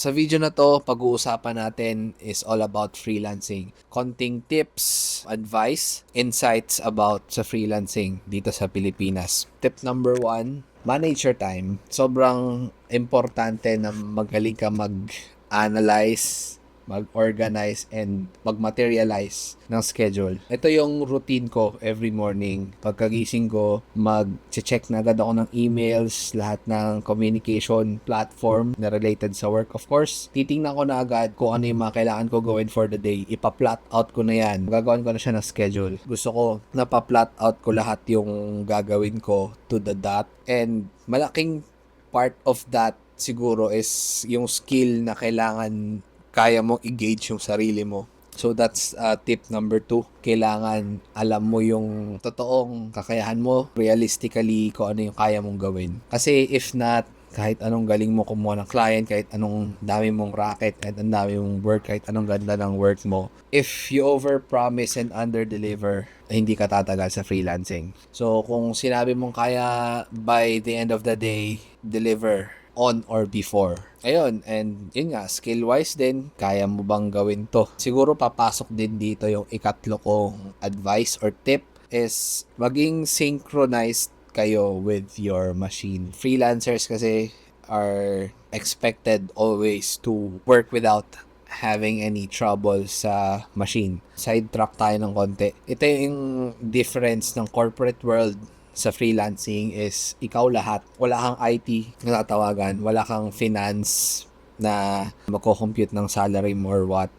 Sa video na to, pag-uusapan natin is all about freelancing. Konting tips, advice, insights about sa freelancing dito sa Pilipinas. Tip number 1, manage your time. Sobrang importante na magaling ka mag-analyze, mag-organize, and mag-materialize ng schedule. Ito yung routine ko every morning. Pagkagising ko, mag-check na agad ako ng emails, lahat ng communication platform na related sa work. Of course, titingnan ko na agad kung ano yung mga kailangan ko gawin for the day. Ipa-plot out ko na yan. Gagawin ko na siya ng schedule. Gusto ko napa-plot out ko lahat yung gagawin ko to the dot. And malaking part of that siguro is yung skill na kailangan kaya mong i-gauge yung sarili mo. So that's tip number 2. Kailangan alam mo yung totoong kakayahan mo, realistically kung ano yung kaya mong gawin. Kasi if not, kahit anong galing mo kumuha ng client, kahit anong dami mong racket, kahit anong dami mong work, kahit anong ganda ng work mo, if you overpromise and underdeliver, hindi ka tatagal sa freelancing. So kung sinabi mong kaya by the end of the day, deliver on or before. Ayun, and yun nga, skill-wise din, kaya mo bang gawin to? Siguro papasok din dito yung ikatlo kong advice or tip is maging synchronized kayo with your machine. Freelancers kasi are expected always to work without having any trouble sa machine. Sidetrack tayo ng konti. Ito yung difference ng corporate world sa freelancing is ikaw lahat. Wala kang IT na tatawagan, wala kang finance na magko-compute ng salary mo or what.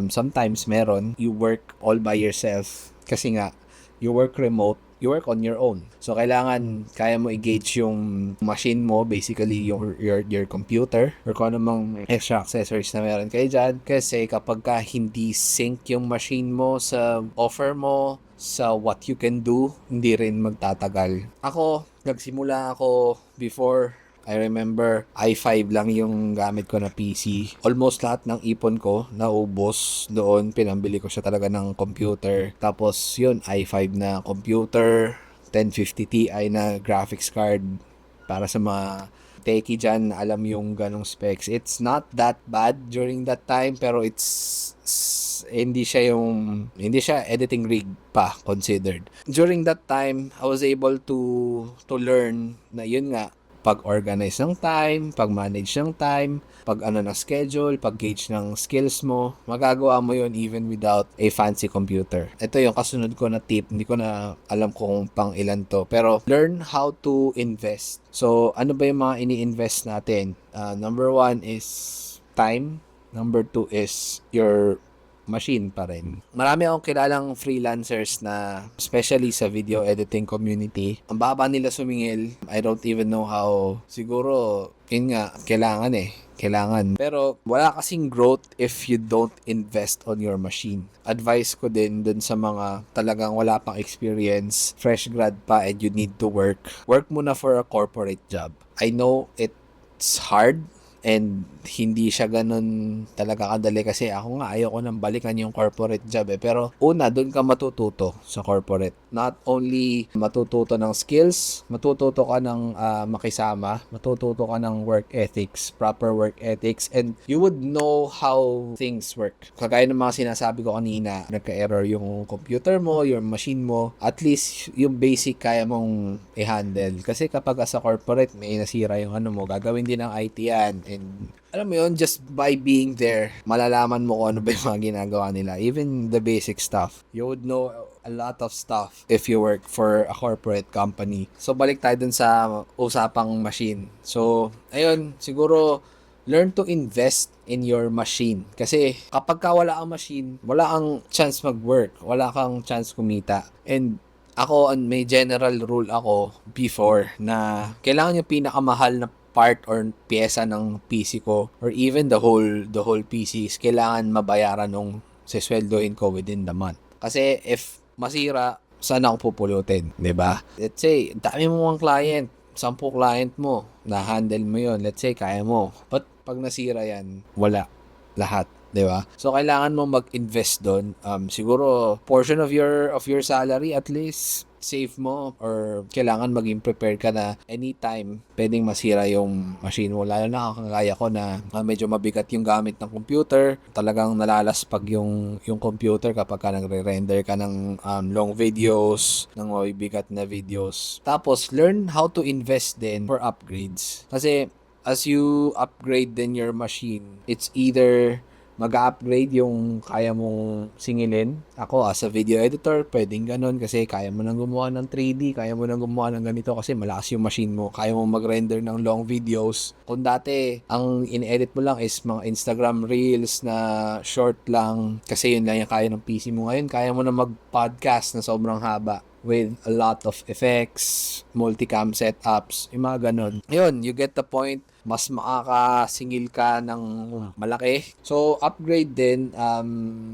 Sometimes meron, you work all by yourself kasi nga, you work remote, you work on your own. So, kailangan kaya mo i-gauge yung machine mo, basically your computer or kung anumang extra accessories na meron kayo dyan. Kasi kapag ka hindi sync yung machine mo sa offer mo, sa what you can do, hindi rin magtatagal. Ako, nagsimula ako before, I remember, i5 lang yung gamit ko na PC. Almost lahat ng ipon ko naubos doon. Pinambili ko siya talaga ng computer. Tapos yun, i5 na computer, 1050 Ti na graphics card para sa mga techie dyan, alam yung ganong specs. It's not that bad during that time, pero hindi siya editing rig pa considered. During that time, I was able to learn na yun nga, pag-organize ng time, pag-manage ng time, pag-ano ng schedule, pag-gauge ng skills mo, magagawa mo yun even without a fancy computer. Ito yung kasunod ko na tip, hindi ko na alam kung pang ilan to, pero learn how to invest. So, ano ba yung mga ini-invest natin? Number 1 is time. Number 2 is your machine pa rin. Marami akong kilalang freelancers na, especially sa video editing community, ang baba nila sumingil. I don't even know how. Siguro, yun nga, kailangan. Pero wala kasing growth if you don't invest on your machine. Advice ko din dun sa mga talagang wala pang experience, fresh grad pa, and you need to work. Work muna for a corporate job. I know it's hard, and hindi siya ganun talaga kadali kasi ako nga ayoko nang balikan yung corporate job pero una doon ka matututo sa corporate, not only matututo ng skills, matututo ka ng makisama, matututo ka ng work ethics, proper work ethics, and you would know how things work. Kagaya ng mga sinasabi ko kanina, nagka-error yung computer mo, your machine mo, at least yung basic kaya mong i-handle kasi kapag sa corporate may nasira yung ano mo, gagawin din ng IT yan. And alam mo yun, just by being there, malalaman mo kung ano ba yung mga ginagawa nila. Even the basic stuff. You would know a lot of stuff if you work for a corporate company. So, balik tayo dun sa usapang machine. So, ayun, siguro, learn to invest in your machine. Kasi kapag ka wala kang machine, wala kang chance mag-work. Wala kang chance kumita. And ako, may general rule ako before na kailangan yung pinakamahal na part or pyesa ng PC ko or even the whole PC is kailangan mabayaran nung sisweldohin ko within the month. Kasi if masira, saan ako pupulutin, 'di ba? Let's say, dami mo mga client, 10 client mo, na-handle mo 'yon. Let's say kaya mo. But pag nasira 'yan, wala lahat. 'Di ba? So kailangan mo mag-invest doon. Siguro portion of your salary at least save mo or kailangan maging prepared ka na anytime pwedeng masira yung machine mo. Lalo na kagaya ko na medyo mabigat yung gamit ng computer. Talagang nalalaspag yung computer kapag ka nagre-render ka ng long videos, ng mabibigat na videos. Tapos, learn how to invest din for upgrades. Kasi, as you upgrade din your machine, it's either mag-upgrade yung kaya mong singilin. Ako, as a video editor, pwedeng ganun kasi kaya mo nang gumawa ng 3D, kaya mo nang gumawa ng ganito kasi malakas yung machine mo, kaya mo mag-render ng long videos. Kung dati, ang in-edit mo lang is mga Instagram Reels na short lang kasi yun lang yung kaya ng PC mo. Ngayon, kaya mo na mag-podcast na sobrang haba with a lot of effects, multicam setups, yung mga ganun. Yun, you get the point. Mas makakasingil ka ng malaki. So, upgrade din,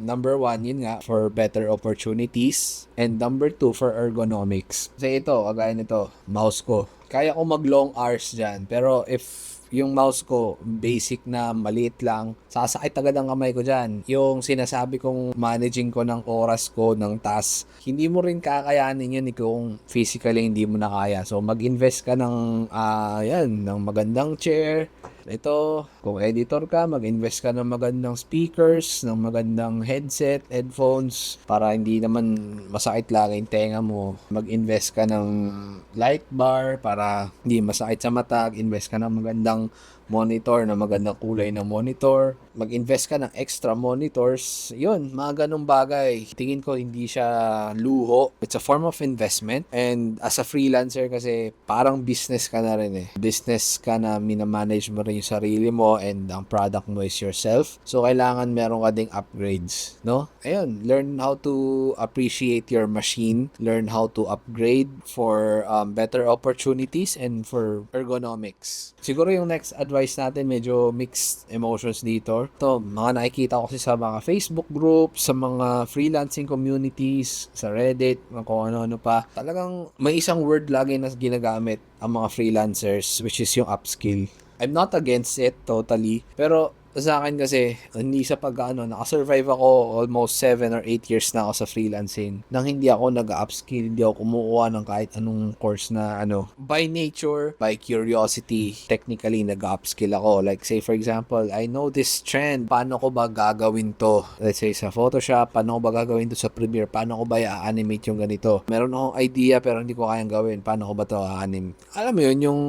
number 1, yun nga, for better opportunities. And number 2, for ergonomics. Kasi ito, kagaya nito, mouse ko. Kaya ko mag-long hours dyan. Pero if yung mouse ko, basic na, maliit lang, sasakit agad ang kamay ko dyan. Yung sinasabi kong managing ko ng oras ko, ng task, hindi mo rin kakayanin yun kung physically hindi mo na kaya. So, mag-invest ka ng, ng magandang chair. Ito, kung editor ka, mag-invest ka ng magandang speakers, ng magandang headset, headphones, para hindi naman masakit lagi yung tenga mo. Mag-invest ka ng light bar para hindi masakit sa mata. Invest ka ng magandang monitor, na magandang kulay ng monitor. Mag-invest ka ng extra monitors. Yun, mga ganong bagay. Tingin ko hindi siya luho. It's a form of investment. And as a freelancer kasi, parang business ka na rin eh. Business ka na minamanage mo rin yung sarili mo and ang product mo is yourself. So, kailangan meron ka ding upgrades. No? Ayun, learn how to appreciate your machine. Learn how to upgrade for better opportunities and for ergonomics. Siguro yung next advice natin, medyo mixed emotions dito. Ito, mga nakikita ko kasi sa mga Facebook groups, sa mga freelancing communities, sa Reddit, kung ano-ano pa. Talagang may isang word lagi na ginagamit ang mga freelancers, which is yung upskill. I'm not against it totally, pero sa akin kasi, hindi sa nakasurvive ako almost 7 or 8 years na ako sa freelancing nang hindi ako nag-upskill, hindi ako kumukuha ng kahit anong course na by nature, by curiosity, technically nag-upskill ako. Like say for example, I know this trend, paano ko ba gagawin to? Let's say sa Photoshop, paano ko ba gagawin to sa Premiere? Paano ko ba i-animate yung ganito? Meron akong idea pero hindi ko kayang gawin. Paano ko ba to i-animate? Alam mo yun, yung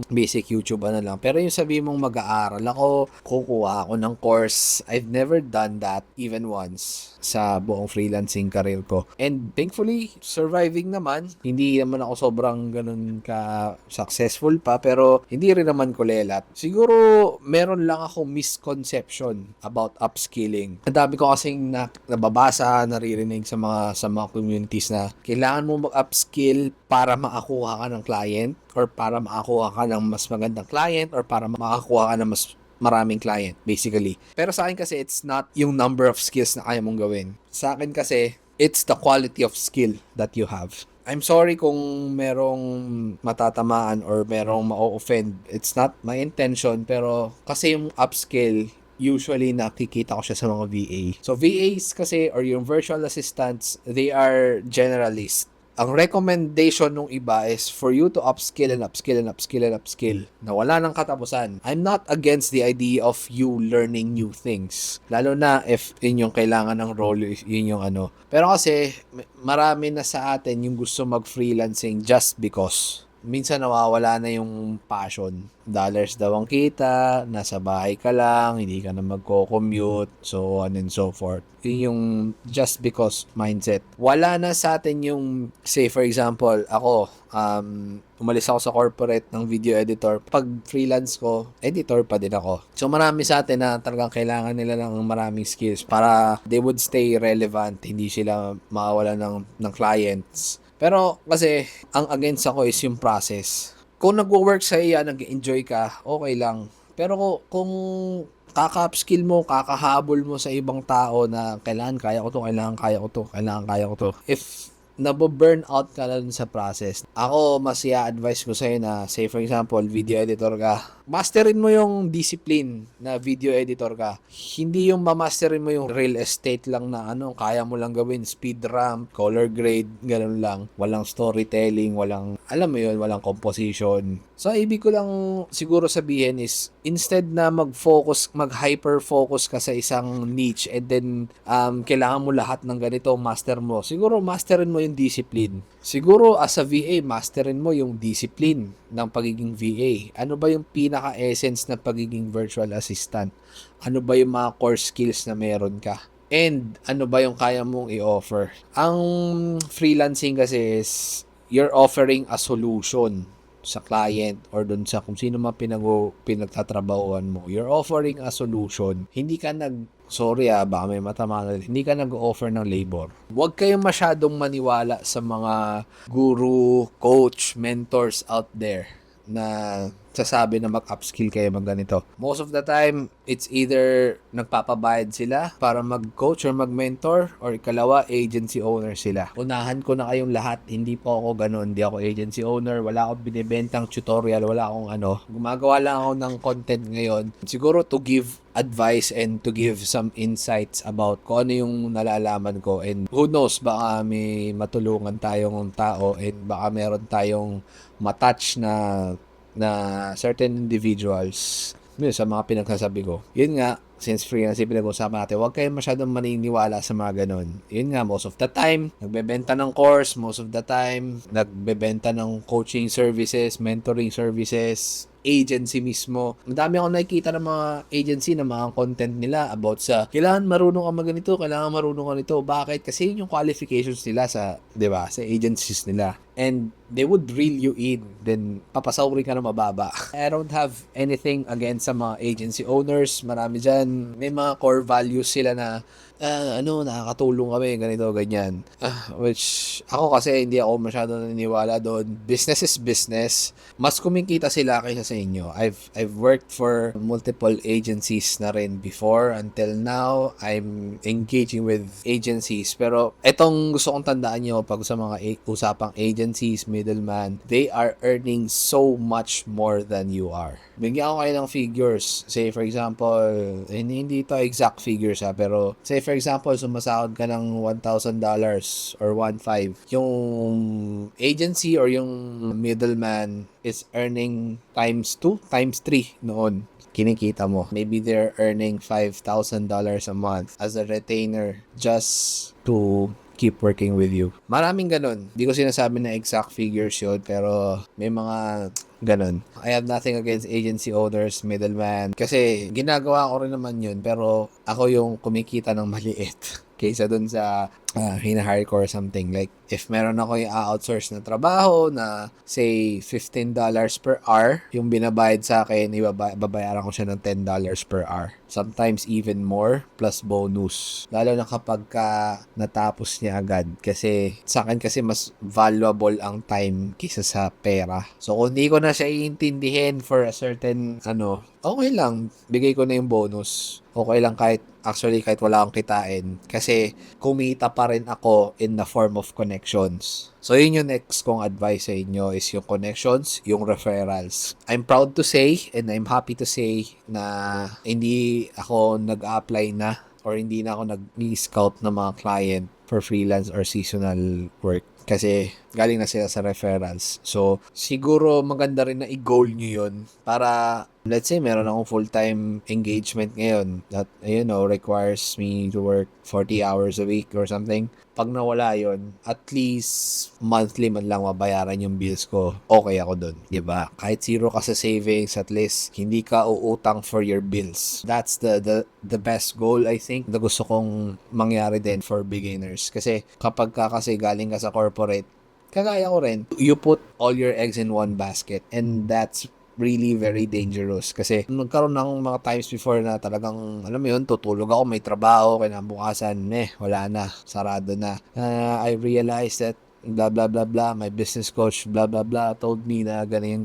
basic YouTube lang. Pero yung sabi mong mag-aaral ako, kukuha ako ng course. I've never done that even once sa buong freelancing career ko. And thankfully, surviving naman. Hindi naman ako sobrang ganun ka successful pa, pero hindi rin naman kulelat. Siguro, meron lang akong misconception about upskilling. Ang dami ko kasing nababasa, naririnig sa mga communities na kailangan mo mag-upskill para makakuha ka ng client or para makakuha ka ng mas magandang client or para makakuha ka ng mas maraming client, basically. Pero sa akin kasi, it's not yung number of skills na kaya mong gawin. Sa akin kasi, it's the quality of skill that you have. I'm sorry kung merong matatamaan or merong ma-offend. It's not my intention, pero kasi yung upskill, usually nakikita ko siya sa mga VA. So VAs kasi, or yung virtual assistants, they are generalist. Ang recommendation ng iba is for you to upskill and upskill and upskill and upskill na wala nang katapusan. I'm not against the idea of you learning new things. Lalo na if yun yung kailangan ng role, yun yung Pero kasi, marami na sa atin yung gusto mag-freelancing just because. Minsan nawawala na yung passion. Dollars daw ang kita, nasa bahay ka lang, hindi ka na magko-commute, so on and so forth. Yun yung just because mindset. Wala na sa atin yung, say for example, ako, umalis ako sa corporate ng video editor. Pag freelance ko, editor pa din ako. So marami sa atin na talagang kailangan nila ng maraming skills para they would stay relevant, hindi sila mawawala ng clients. Pero kasi, ang against ako is yung process. Kung nagwo-work sa iya, nag-enjoy ka, okay lang. Pero kung kaka-upskill mo, kakahabol mo sa ibang tao na kailangan kaya ko to, kailangan kaya ko to, kailangan kaya ko to. If naboburn out ka na dun sa process, ako mas i-advise ko sa'yo na, say for example, video editor ka, masterin mo yung discipline na video editor ka. Hindi yung mamasterin mo yung real estate lang na kaya mo lang gawin, speed ramp, color grade, ganun lang. Walang storytelling, walang, alam mo yun, walang composition. So, ibig ko lang siguro sabihin is, instead na mag-hyper-focus ka sa isang niche and then kailangan mo lahat ng ganito, master mo. Siguro, masterin mo yung discipline. Siguro, as a VA, masterin mo yung discipline ng pagiging VA. Ano ba yung pinaka-essence ng pagiging virtual assistant? Ano ba yung mga core skills na meron ka? And ano ba yung kaya mong i-offer? Ang freelancing kasi is you're offering a solution sa client or dun sa kung sino man pinagtatrabahuan mo. You're offering a solution. Hindi ka sorry baka may matama, hindi ka nag-offer ng labor. Huwag kayong masyadong maniwala sa mga guru, coach, mentors out there na sasabi na mag-upskill kayo, ganito. Most of the time, it's either nagpapabayad sila para mag-coach or mag-mentor, or ikalawa, agency owner sila. Unahan ko na kayong lahat, hindi po ako ganun. Hindi ako agency owner, wala akong binibentang tutorial, wala akong Gumagawa lang ako ng content ngayon. Siguro to give advice and to give some insights about kung ano yung nalalaman ko, and who knows, baka may matulungan tayong tao and baka meron tayong matouch na certain individuals sa mga pinagsasabi ko. Yun nga, since freelance pinag-usapan natin, huwag kayong masyadong maniniwala sa mga ganun. Yun nga, most of the time, nagbebenta ng course, most of the time, nagbebenta ng coaching services, mentoring services, agency mismo. Madami akong nakikita ng mga agency na mga content nila about sa kailangan marunong ka magganito, kailangan marunong ka nito. Bakit? Kasi yun yung qualifications nila sa, 'di ba, sa agencies nila. And they would reel you in, then papasawrin ka na mababa. I don't have anything against sa mga agency owners. Marami dyan, may mga core values sila na nakakatulong kami, ganito, ganyan. Which, ako kasi hindi ako masyado naniniwala doon. Business is business. Mas kumikita sila kaysa sa inyo. I've worked for multiple agencies na rin before. Until now, I'm engaging with agencies. Pero, etong gusto kong tandaan nyo pag sa mga usapang agencies, middleman, they are earning so much more than you are. Bigyan ko kayo ng figures. Say, for example, hindi ito exact figures pero say, for example, sumasahod ka ng $1,000 or 1,500. Yung agency or yung middleman is earning times 2, times 3 noon. Kinikita mo. Maybe they're earning $5,000 a month as a retainer just to keep working with you. Maraming ganun. Di ko sinasabi na exact figures yun, pero may mga ganun. I have nothing against agency owners, middleman. Kasi ginagawa ko rin naman yun, pero ako yung kumikita ng maliit kaysa dun sa hinahire ko or something. Like, if meron ako yung outsource na trabaho na, say, $15 per hour, yung binabayad sa akin, babayaran ko siya ng $10 per hour. Sometimes even more, plus bonus. Lalo na kapag natapos niya agad. Kasi, sa akin kasi mas valuable ang time kaysa sa pera. So, kung di ko na siya iintindihin for a certain, okay lang, bigay ko na yung bonus. Okay lang kahit wala akong kitain. Kasi, kumita pa rin ako in the form of connections. So, yun yung next kong advice sa inyo is yung connections, yung referrals. I'm proud to say and I'm happy to say na hindi ako nag-apply na or hindi na ako nag-scout ng mga client for freelance or seasonal work. Kasi galing na sila sa referrals. So, siguro maganda rin na i-goal nyo yun para, let's say, meron akong full-time engagement ngayon that, requires me to work 40 hours a week or something. Pag nawala yun, at least monthly man lang mabayaran yung bills ko, okay ako dun. Diba? Kahit zero ka sa savings, at least hindi ka uutang for your bills. That's the best goal, I think, na gusto kong mangyari din for beginners. Kasi kapag kasi galing ka sa corporate, kagaya ko rin, you put all your eggs in one basket, and that's really very dangerous. Kasi nagkaroon ng mga times before na talagang, alam mo yun, tutulog ako, may trabaho, kinabukasan, wala na, sarado na. I realized that blah blah blah blah, my business coach blah blah blah told me na ganyan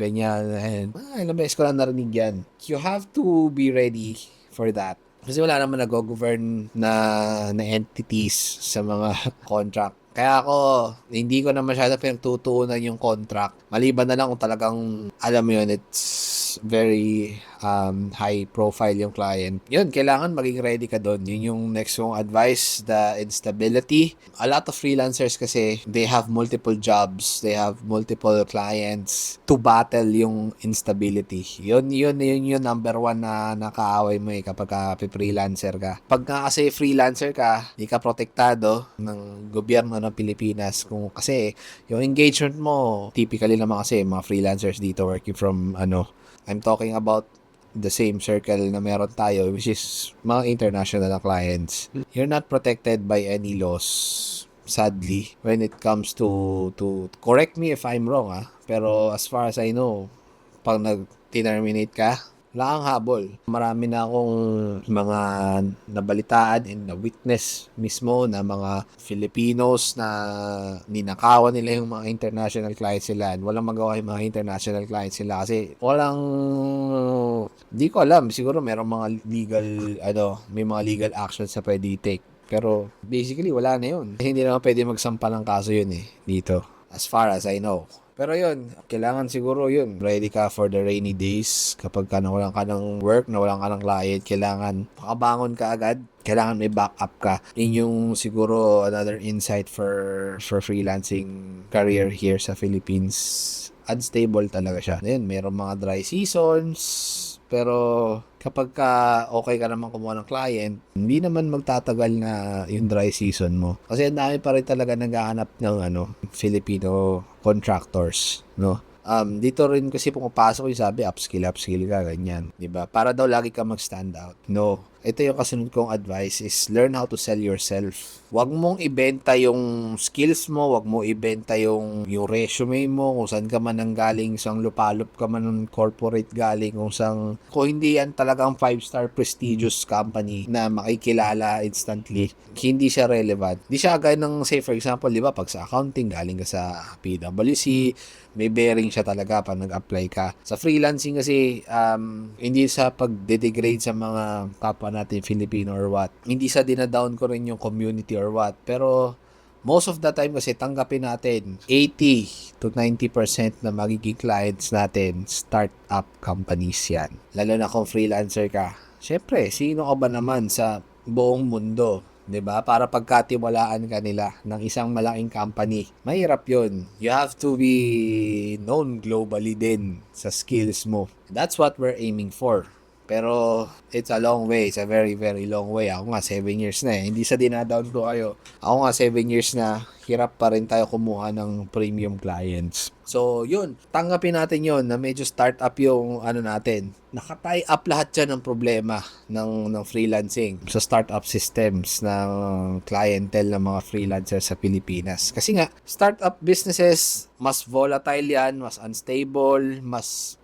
and ilang beses ko lang narinig yan. You have to be ready for that. Kasi wala naman nag-govern na entities sa mga contract. Kaya ako, hindi ko na masyado pinagtutuunan yung contract. Maliban na lang kung talagang, alam mo yun, it's very high profile yung client, yun, kailangan maging ready ka doon. Yun yung next kong advice, the instability. A lot of freelancers kasi, they have multiple jobs, they have multiple clients to battle yung instability. Yun yung number one na nakaaway mo kapag freelancer ka. Pag kasi freelancer ka, di ka protektado ng gobyerno ng Pilipinas kasi yung engagement mo, typically naman kasi mga freelancers dito working from I'm talking about the same circle na meron tayo, which is mga international na clients. You're not protected by any laws, sadly, when it comes to correct me if I'm wrong, pero as far as I know, pag nag-terminate ka, wala kang habol. Marami na akong mga nabalitaan and na-witness mismo na mga Filipinos na ninakawan nila yung mga international clients nila, and walang magawa yung mga international clients nila kasi di ko alam, siguro merong mga legal, may mga legal actions na pwede i-take. Pero basically, wala na yun. Hindi naman pwede magsampa ng kaso yun dito. As far as I know. Pero yun, kailangan siguro yun. Ready ka for the rainy days. Kapag nawalan ka ng work, nawalan ka ng client, kailangan makabangon ka agad. Kailangan may backup ka. Yun yung siguro another insight for freelancing career here sa Philippines. Unstable talaga siya. Ayun, mayroong mga dry seasons. Pero kapag okay ka naman kumuha ng client, hindi naman magtatagal na yung dry season mo. Kasi ang dami pa rin talaga naghahanap ng Filipino contractors, no? Dito rin kasi pumapasok yung sabi, upskill ka, ganyan. Diba? Para daw lagi ka mag-stand out. No. Ito yung kasunod kong advice is learn how to sell yourself. Huwag mong ibenta yung skills mo, huwag mo ibenta yung resume mo, kung saan ka man nanggaling, isang lupalop ka man ng corporate galing, kung hindi yan talagang 5-star prestigious company na makikilala instantly, hindi siya relevant. Hindi siya gaya ng, say for example, di ba, pag sa accounting, galing ka sa PwC, may bearing siya talaga pag nag-apply ka. Sa freelancing kasi, hindi sa pag-degrade sa mga kapwa natin Filipino or what. Hindi sa dinadown ko rin yung community or what. Pero most of the time kasi tanggapin natin 80 to 90% na magiging clients natin start-up companies yan. Lalo na kung freelancer ka. Siyempre, sino ka ba naman sa buong mundo? 'Di ba? Para pagkatiwalaan ka nila ng isang malaking company. Mahirap 'yun. You have to be known globally din sa skills mo. That's what we're aiming for. Pero it's a long way. It's a very, very long way. Ako nga 7 years na Hindi sa dinadown ko kayo. Ako nga 7 years na. Hirap pa rin tayo kumuha ng premium clients. So, yun. Tanggapin natin yun na medyo startup yung natin. Naka-tie up lahat dyan ng problema ng freelancing sa startup systems ng clientele ng mga freelancers sa Pilipinas. Kasi nga, startup businesses, mas volatile yan, mas unstable, mas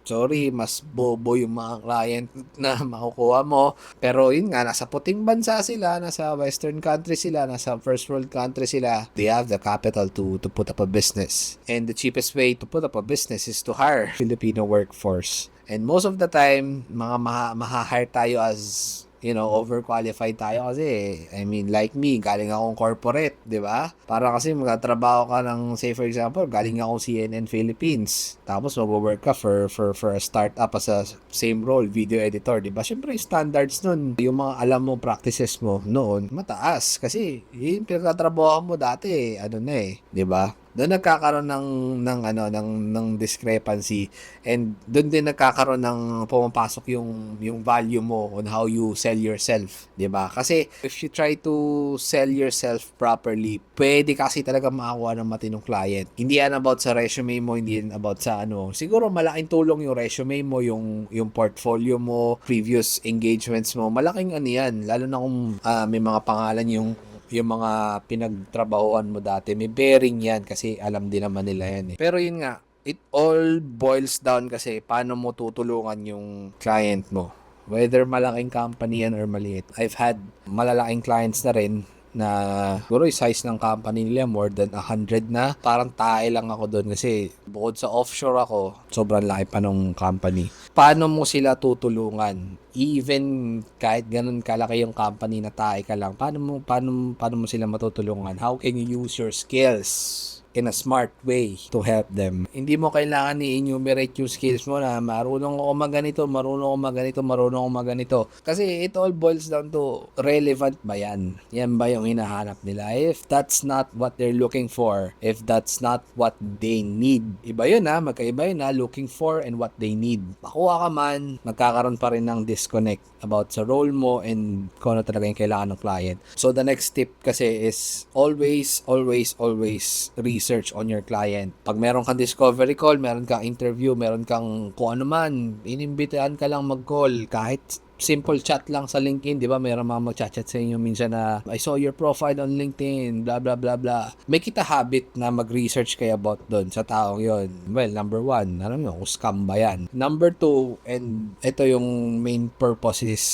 bobo yung mga client na makukuha mo. Pero yun nga, nasa puting bansa sila, nasa western country sila, nasa first world country sila. They have the capital to put up a business. And the cheapest way to put up a business is to hire Filipino workforce. And most of the time, mga maha-hire tayo as overqualified tayo kasi, like me, galing akong corporate, di ba? Para kasi magtatrabaho ka ng, say for example, galing akong CNN Philippines. Tapos mag-work ka for a startup as a same role, video editor, di ba? Siyempre, standards nun, yung mga alam mo, practices mo noon, mataas. Kasi, yung pinagtatrabaho mo dati, di ba? Doon nagkakaroon ng discrepancy, and doon din nagkakaroon ng pumapasok yung value mo on how you sell yourself, 'di ba? Kasi if you try to sell yourself properly, pwede kasi talaga makakuha ng matinong client. Hindi yan about sa resume mo, hindi yan about sa siguro malaking tulong yung resume mo, yung portfolio mo, previous engagements mo, malaking yan, lalo na kung may mga pangalan yung mga pinagtrabahoan mo dati, may bearing yan kasi alam din naman nila yan. Pero yun nga, it all boils down kasi paano mo tutulungan yung client mo. Whether malaking company yan or maliit. I've had malalaking clients na rin na siguro yung size ng company nila more than 100 na. Parang tae lang ako doon kasi bukod sa offshore ako, sobrang laki pa ng company. Paano mo sila tutulungan? Even kahit ganun kalaki yung company na tae ka lang, paano mo sila matutulungan? How can you use your skills in a smart way to help them. Hindi mo kailangan i-enumerate yung skills mo na marunong ako maganito, marunong ako maganito, marunong ako maganito. Kasi it all boils down to relevant ba yan? Yan ba yung hinahanap nila? If that's not what they're looking for, if that's not what they need, iba yun ha, magkaiba yun ha, looking for and what they need. Makuha ka man, magkakaroon pa rin ng disconnect about sa role mo and kung ano talaga yung kailangan ng client. So the next tip kasi is always research on your client. Pag meron kang discovery call, meron kang interview, meron kang kung ano man, inimbitahan ka lang mag-call kahit simple chat lang sa LinkedIn, di ba? Meron mga mag-chat sa inyo minsan na, I saw your profile on LinkedIn, blah, blah, blah, blah. Make it a habit na mag-research kayo about doon sa taong yon. Well, number 1, alam nyo, scam ba yan? Number 2, and ito yung main purpose is,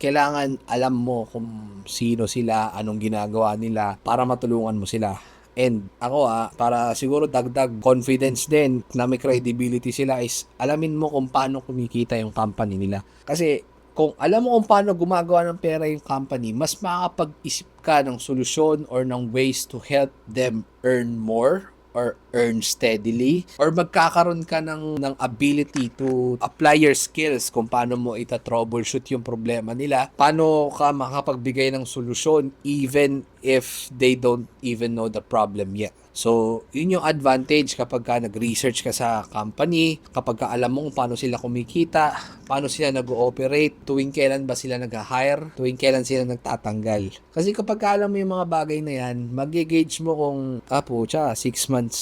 kailangan alam mo kung sino sila, anong ginagawa nila, para matulungan mo sila. And ako para siguro dagdag confidence din na may credibility sila is alamin mo kung paano kumikita yung company nila. Kasi kung alam mo kung paano gumagawa ng pera yung company, mas makakapag-isip ka ng solusyon or ng ways to help them earn more or earn steadily, or magkakaroon ka ng ability to apply your skills kung paano mo ita-troubleshoot yung problema nila, paano ka makapagbigay ng solusyon even if they don't even know the problem yet. So, yun yung advantage kapag ka nag-research ka sa company, kapag ka alam mo kung paano sila kumikita, paano sila nag-ooperate, tuwing kailan ba sila nag-hire, tuwing kailan sila nagtatanggal. Kasi kapag ka alam mo yung mga bagay na yan, mag-gauge mo kung, 6 months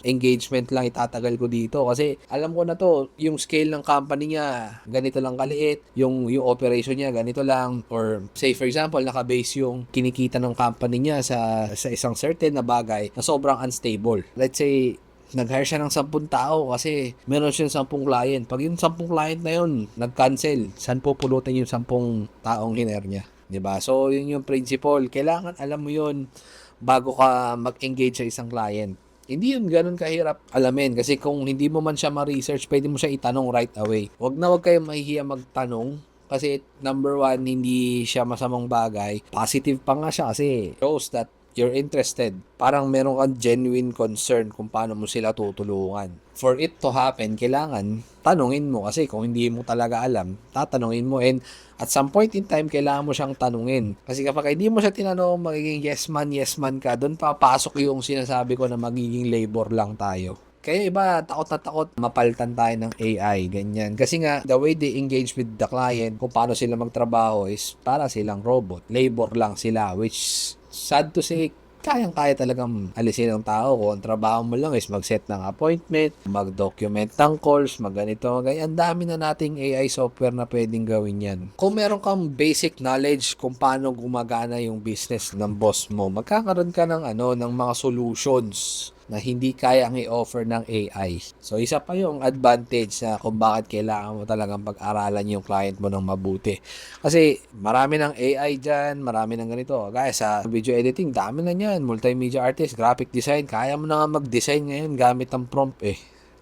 engagement lang itatagal ko dito. Kasi alam ko na to, yung scale ng company niya, ganito lang kaliit, yung operation niya, ganito lang, or say for example, naka-base yung kinikita ng company niya sa isang certain na bagay na sobrang unstable. Let's say, nag-hire siya ng 10 tao kasi meron siyang 10 client. Pag yung 10 client na yun, nag-cancel, saan pupulutin yung 10 taong hiner niya? Diba? So, yun yung principle. Kailangan alam mo yun bago ka mag-engage sa isang client. Hindi yun ganun kahirap alamin kasi kung hindi mo man siya ma-research, pwede mo siya itanong right away. Wag kayong mahihiya magtanong kasi number 1, hindi siya masamang bagay. Positive pa nga siya kasi shows that you're interested. Parang meron kang genuine concern kung paano mo sila tutulungan. For it to happen, kailangan tanungin mo kasi kung hindi mo talaga alam, tatanungin mo and at some point in time, kailangan mo siyang tanungin. Kasi kapag hindi mo siya tinanong, magiging yes man ka, doon papasok yung sinasabi ko na magiging labor lang tayo. Kaya iba, takot na takot mapalitan tayo ng AI, ganyan. Kasi nga, the way they engage with the client, kung paano sila magtrabaho is para silang robot. Labor lang sila, which sad to say, kayang-kaya talagang alisin ng tao kung ang trabaho mo lang is mag-set ng appointment, mag-document ng calls, mag-ganito, ganyan. Ang dami na nating AI software na pwedeng gawin yan. Kung meron kang basic knowledge kung paano gumagana yung business ng boss mo, magkakaroon ka ng mga solutions na hindi kayang i-offer ng AI. So, isa pa yung advantage na kung bakit kailangan mo talagang pag-aralan yung client mo ng mabuti. Kasi, marami ng AI dyan, marami ng ganito. Guys, sa video editing, dami na yan. Multimedia artist, graphic design, kaya mo na nga mag-design ngayon gamit ang prompt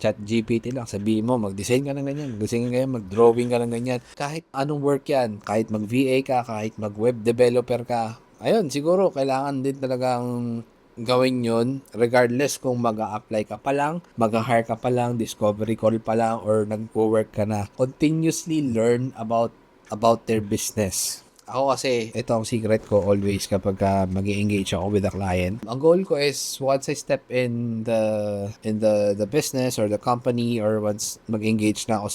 ChatGPT lang, sabihin mo, mag-design ka ng ganyan, mag-design ka ngayon, mag-drawing ka ng ganyan. Kahit anong work yan, kahit mag-VA ka, kahit mag-web developer ka, ayun, siguro, kailangan din talagang gawin yun regardless kung mag-a-apply ka pa lang, mag-hire ka pa lang, discovery call pa lang, or nag-work ka na. Continuously learn about their business. Ako kasi, ito ang secret ko always kapag mag-engage ako with a client. Ang goal ko is once I step in the business or the company or once mag-engage na ako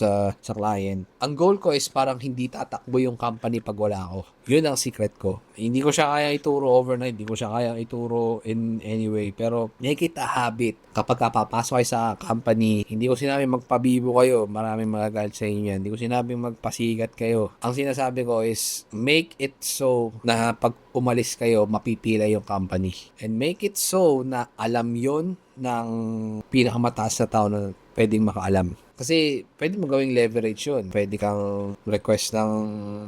sa client, ang goal ko is parang hindi tatakbo yung company pag wala ako. Yun ang secret ko. Hindi ko siya kaya ituro overnight, hindi ko siya kaya ituro in any way, pero make it a habit. Kapag papasok kayo sa company, hindi ko sinabing magpabibo kayo, maraming magagalit sa inyo yan. Hindi ko sinabing magpasigat kayo. Ang sinasabi ko is make it so na pag umalis kayo, mapipila yung company. And make it so na alam yon ng pinakamataas na tao na pwedeng makaalam. Kasi pwede mo gawing leverage yun. Pwede kang request ng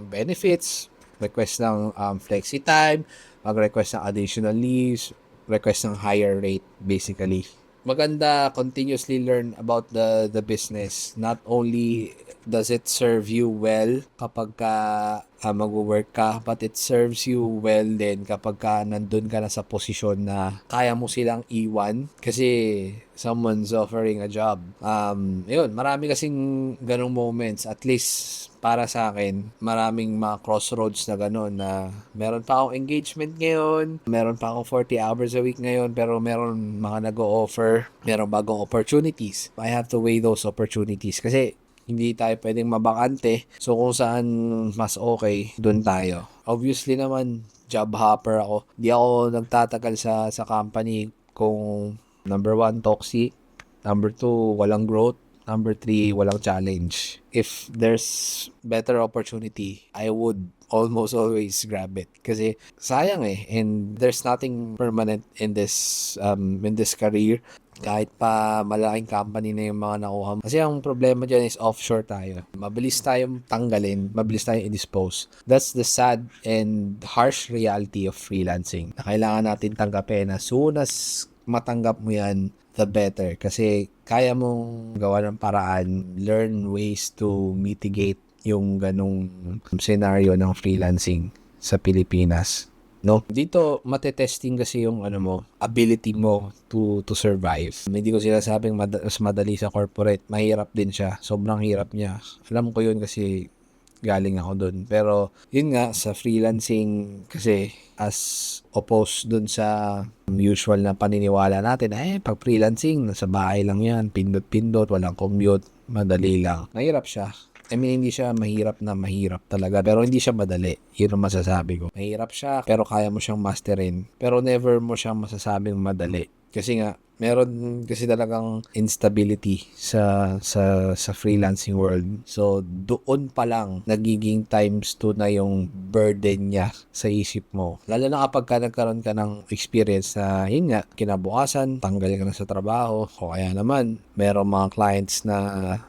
benefits, request ng flexi time, mag-request ng additional leaves, request ng higher rate basically. Maganda continuously learn about the business. Not only does it serve you well kapag mag-work ka, but it serves you well din kapag ka nandun ka na sa posisyon na kaya mo silang iwan kasi someone's offering a job. Yun, marami kasing ganong moments, at least para sa akin, maraming mga crossroads na gano'n na meron pa akong engagement ngayon, meron pa akong 40 hours a week ngayon, pero meron mga nag-o-offer, meron bagong opportunities. I have to weigh those opportunities kasi hindi tayo pwedeng mabakante. So, kung saan mas okay, dun tayo. Obviously naman, job hopper ako. Di ako nagtatagal sa company kung number 1, toxic. Number 2, walang growth. Number 3, walang challenge. If there's better opportunity, I would almost always grab it. Kasi sayang and there's nothing permanent in this career. Kahit pa malaking company na yung mga nakuha mo. Kasi ang problema dyan is offshore tayo. Mabilis tayong tanggalin, mabilis tayong i-dispose. That's the sad and harsh reality of freelancing. Na kailangan natin tanggapin na soon as matanggap mo yan, the better. Kasi kaya mong gawa ng paraan, learn ways to mitigate yung ganong scenario ng freelancing sa Pilipinas. No? Dito, matetesting kasi yung ability mo to survive. Hindi ko sinasabing mas madali sa corporate. Mahirap din siya. Sobrang hirap niya. Alam ko yun kasi galing ako dun. Pero, yun nga, sa freelancing, kasi as opposed dun sa usual na paniniwala natin, pag freelancing, nasa bahay lang yan, pindot-pindot, walang commute, madali lang. Mahirap siya. I mean, hindi siya mahirap na mahirap talaga, pero hindi siya madali. Yun ang masasabi ko. Mahirap siya, pero kaya mo siyang masterin. Pero never mo siyang masasabing madali. Kasi nga, meron kasi talagang instability sa freelancing world. So, doon pa lang nagiging times 2 na yung burden niya sa isip mo. Lalo na kapag ka nagkaroon ka ng experience na, yun nga, kinabukasan, tanggal ka na sa trabaho, o kaya naman, meron mga clients na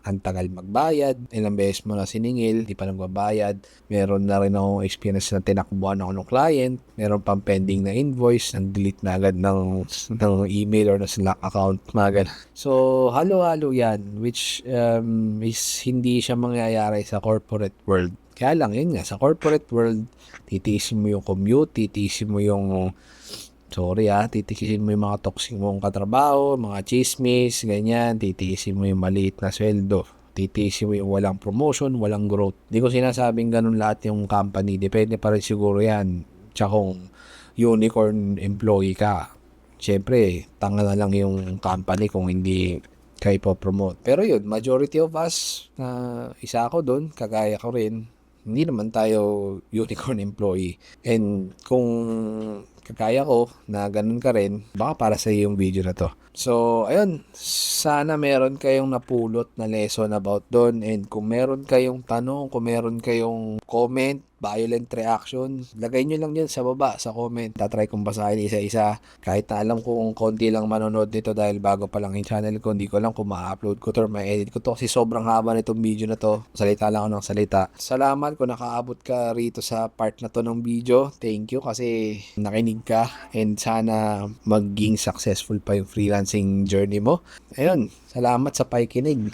ang tagal magbayad, ilang beses mo na siningil, di pa nagbabayad. Meron na rin akong experience na tinakbuhan ako ng client, meron pang pending na invoice, nag-delete na agad ng email or na Slack account, mga ganun. So, halo-halo yan, which is hindi siya mangyayari sa corporate world. Kaya lang, yun nga, sa corporate world, titiisin mo yung commute, titiisin mo yung titiisin mo yung mga toxic mong katrabaho, mga chismis, ganyan, titiisin mo yung maliit na sweldo, titiisin mo yung walang promotion, walang growth. Hindi ko sinasabing ganun lahat yung company, depende pa rin siguro yan. Tsaka kung unicorn employee ka, syempre, tanga na lang yung company kung hindi kayo po-promote. Pero yun, majority of us, isa ako doon, kagaya ko rin, hindi naman tayo unicorn employee. And kung kagaya ko na ganun ka rin, baka para sa yung video na to. So, ayun, sana meron kayong napulot na lesson about doon. And kung meron kayong tanong, kung meron kayong comment, violent reaction, lagay nyo lang yan sa baba, sa comment. Tatry kong basahin isa-isa. Kahit na alam ko kung konti lang manonood nito dahil bago pa lang yung channel ko, hindi ko alam kung ma-upload ko to or ma-edit ko to kasi sobrang haba nitong video na to. Salita lang ako ng salita. Salamat kung nakaabot ka rito sa part na to ng video. Thank you kasi nakinig ka and sana maging successful pa yung freelancing journey mo. Ayun, salamat sa pakikinig.